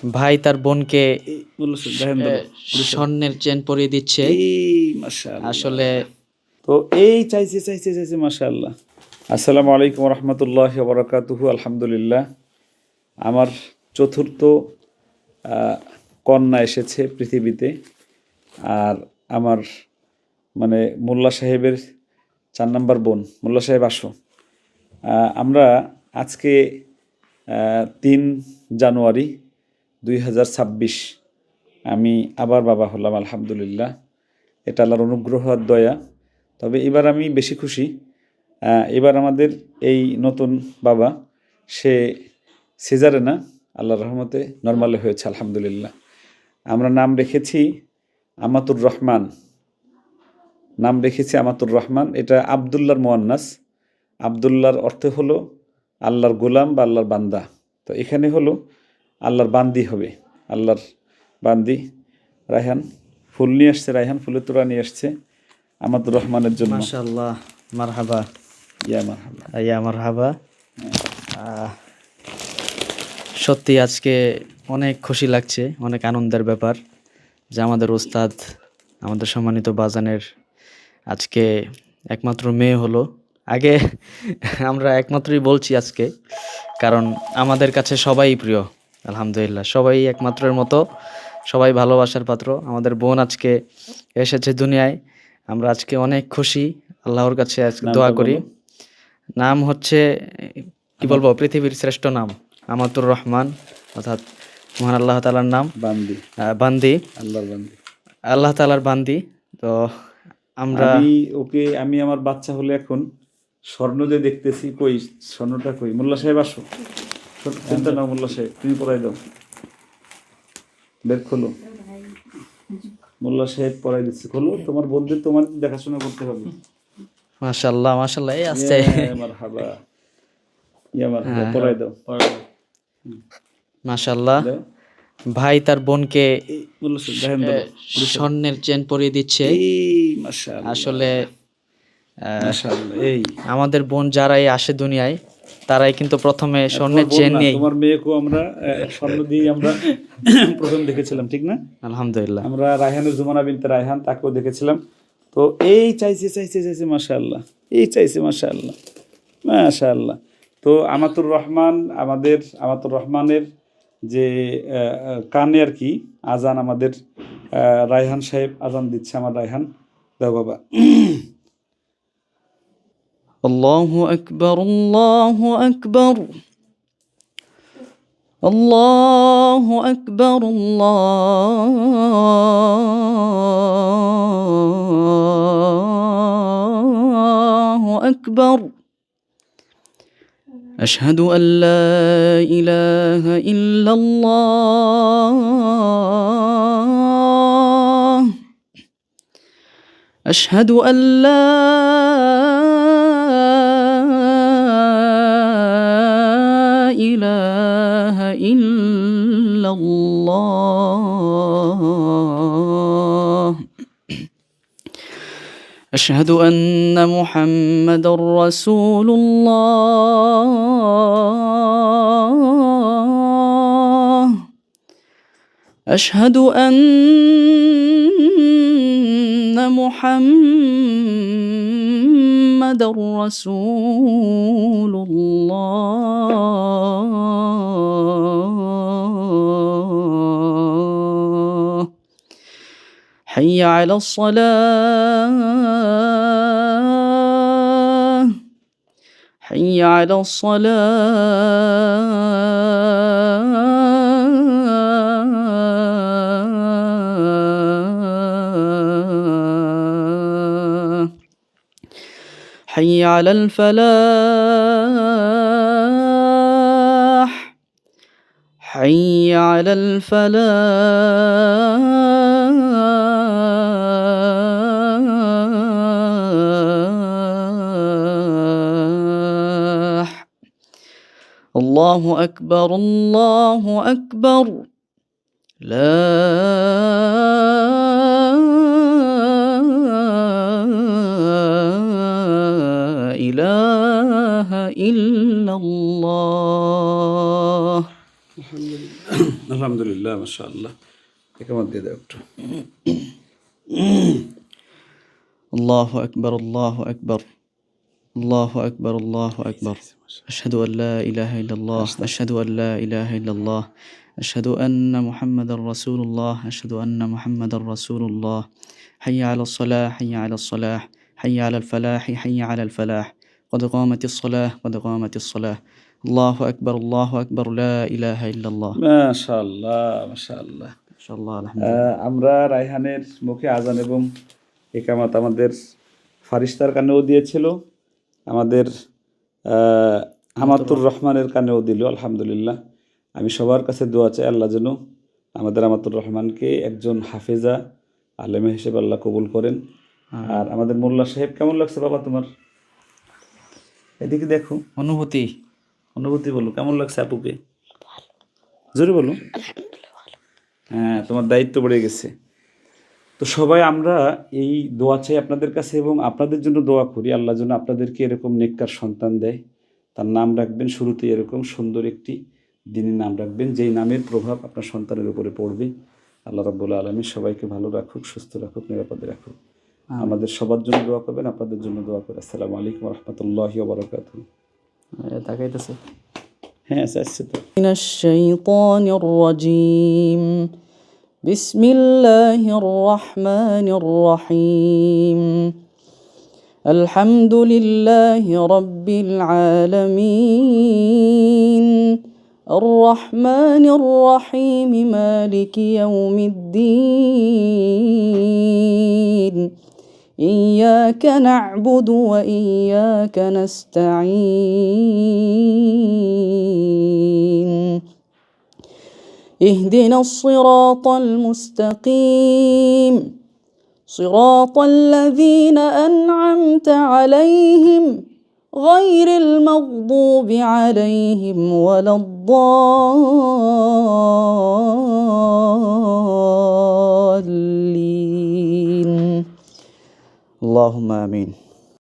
ভাই তার বোনকে দেখেন তো স্বর্ণের চেন পরিয়ে দিচ্ছে। মাশাআল্লাহ। আসলে তো এই চাইছে মাশাআল্লাহ। আসসালামু আলাইকুম রহমতুল্লাহ বরকাতুহু। আলহামদুলিল্লাহ, আমার চতুর্থ কন্যা এসেছে পৃথিবীতে। আর আমার মানে মোল্লা সাহেবের 4 নম্বর বোন। মোল্লা সাহেব আসো। আমরা আজকে 3 জানুয়ারি 2026 আমি আবার বাবা হলাম, আলহামদুলিল্লাহ। এটা আল্লাহর অনুগ্রহ আর দয়া। তবে এবার আমি বেশি খুশি। এবার আমাদের এই নতুন বাবা, সে সিজারে না, আল্লাহর রহমতে নর্মালে হয়েছে, আলহামদুলিল্লাহ। আমরা নাম রেখেছি আমাতুর রহমান। আমাতুর রহমান। এটা আবদুল্লাহর মুয়ান্নাস। আবদুল্লাহর অর্থ হলো আল্লাহর গোলাম বা আল্লাহর বান্দা। তো এখানে হলো আল্লাহর বান্দি হবে, আল্লাহর বান্দি। রায়হান ফুল নিয়ে আসছে, রায়হান ফুলের তোড়া নিয়ে আসছে আমাতুর রহমানের জন্য। মাশাআল্লাহ, মারহাবা। মারহাবা, মারহাবা। সত্যি আজকে অনেক খুশি লাগছে, অনেক আনন্দের ব্যাপার যে আমাদের ওস্তাদ, আমাদের সম্মানিত বাজানের আজকে একমাত্র মেয়ে হলো। আগে আমরা একমাত্রই বলছি আজকে, কারণ আমাদের কাছে সবাই প্রিয়, আলহামদুলিল্লাহ। সবাই একমাত্রের মতো, সবাই ভালোবাসার পাত্র। আমাদের বোন আজকে এসেছে দুনিয়ায়। আমরা আজকে অনেক খুশি, আল্লাহর কাছে আজকে দোয়া করি। নাম হচ্ছে, কি বলবো, পৃথিবীর শ্রেষ্ঠ নাম আমাতুর রহমান, অর্থাৎ মহান আল্লাহ তাআলার নাম। বান্দি, আল্লাহ তাআলার বান্দি। তো আমি আমার বাচ্চা হলে এখন স্বর্ণ যে দেখতেছি, কই স্বর্ণটা কই? মোল্লা সাহেব আসো, চিন্তা নাও। মোল্লা সাহেব তুমি পড়াই দাও, বের খোলো। মোল্লা সাহেব পড়াই দিচ্ছে, খোলো। তোমার বোনদের তোমার দেখাশোনা করতে হবে। মাশাআল্লাহ, মাশাআল্লাহ। এই আসছে, মারহাবা, মারহাবা। পড়াই দাও। মাশাআল্লাহ। ভাই তার বোনকে স্বর্ণের চেন পরিয়ে দিচ্ছে। আসলে আমাদের বোন যারাই আসে দুনিয়ায়, তারাই কিন্তু প্রথমে স্বর্ণের চেন নিয়ে। তোমার মেয়েকেও আমরা স্বর্ণ দিয়ে আমরা প্রথম দেখেছিলাম, ঠিক না? আলহামদুলিল্লাহ। আমরা রায়হানের জুমানা বিনতে রায়হান, তাকেও দেখেছিলাম। তো এই চাইছে মাশাআল্লাহ, এই চাইছে মাশাআল্লাহ, মাশাআল্লাহ। তো আমাতুর রহমানের যে কানে আর কি আজান, আমাদের রায়হান সাহেব আজান দিচ্ছে। আমার রায়হান, দাও বাবা। আল্লাহু আকবার, আল্লাহু আকবার, আল্লাহু আকবার, আল্লাহু আকবার। أشهد أن لا إله إلا الله، أشهد أن لا إله إلا الله، أشهد أن محمد رسول الله، أشهد أن محمد رسول الله، حي على الصلاة، حي على الصلاة، حي على الفلاح، حي على الفلاح. الله أكبر، الله أكبر، لا إله إلا الله. আলহামদুলিল্লাহ, মাশাআল্লাহ। একামত দিয়ে দাও একটু। الله أكبر الله أكبر الله أكبر الله أكبر أشهد أن لا إله إلا الله أشهد أن لا إله إلا الله أشهد أن محمد رسول الله أشهد أن محمد رسول الله حي على الصلاة حي على الصلاة حي على الفلاح حي على الفلاح قد قامت الصلاة قد قامت الصلاة الله أكبر لا إله إلا الله মাশাআল্লাহ, মাশাআল্লাহ। ما شاء الله الحمد لله আমরা রায়হানের মুখে আজান এবং একামত আমাদের ফারিস্তার কানেও দিয়েছিল, আমাদের আমাতুর রহমানের কানেও দিল। আলহামদুলিল্লাহ। আমি সবার কাছে দোয়া চাই আল্লাহ যেন আমাদের আমাতুর রহমানকে একজন হাফেজা আলেমা হিসেবে আল্লাহ কবুল করেন। আর আমাদের মোল্লা সাহেব, কেমন লাগছে বাবা তোমার? এদিকে দেখো, অনুভূতি বলো, কেমন লাগছে আপুকে? জোরে বলো। হ্যাঁ, তোমার দায়িত্ব বেড়ে গেছে। তো সবাই আমরা এই দোয়া চাই আপনাদের কাছে এবং আপনাদের জন্য দোয়া করি আল্লাহ যেন আপনাদেরকে এরকম নেককার সন্তান দেয়। তার নাম রাখবেন শুরুতে এরকম সুন্দর একটি দিনের নাম রাখবেন, যেই নামের প্রভাব আপনার সন্তানের উপরে পড়বে। আল্লাহ রাব্বুল আলামিন সবাইকে ভালো রাখুক, সুস্থ রাখুক, নিরাপদে রাখুক। আমাদের সবার জন্য দোয়া করবেন, আপনাদের জন্য দোয়া করে। আসসালামু আলাইকুম ওয়া রাহমাতুল্লাহি ওয়া বারাকাতুহু। তাকাইতেছে। হ্যাঁ, চাইছে তো। من الشيطان الرجيم بسم الله الرحمن الرحيم الحمد لله رب العالمين الرحمن الرحيم مالك يوم الدين إياك نعبد وإياك نستعين اهدنا الصراط المستقيم صراط الذين أنعمت عليهم غير المغضوب عليهم ولا الضالين اللهم آمين.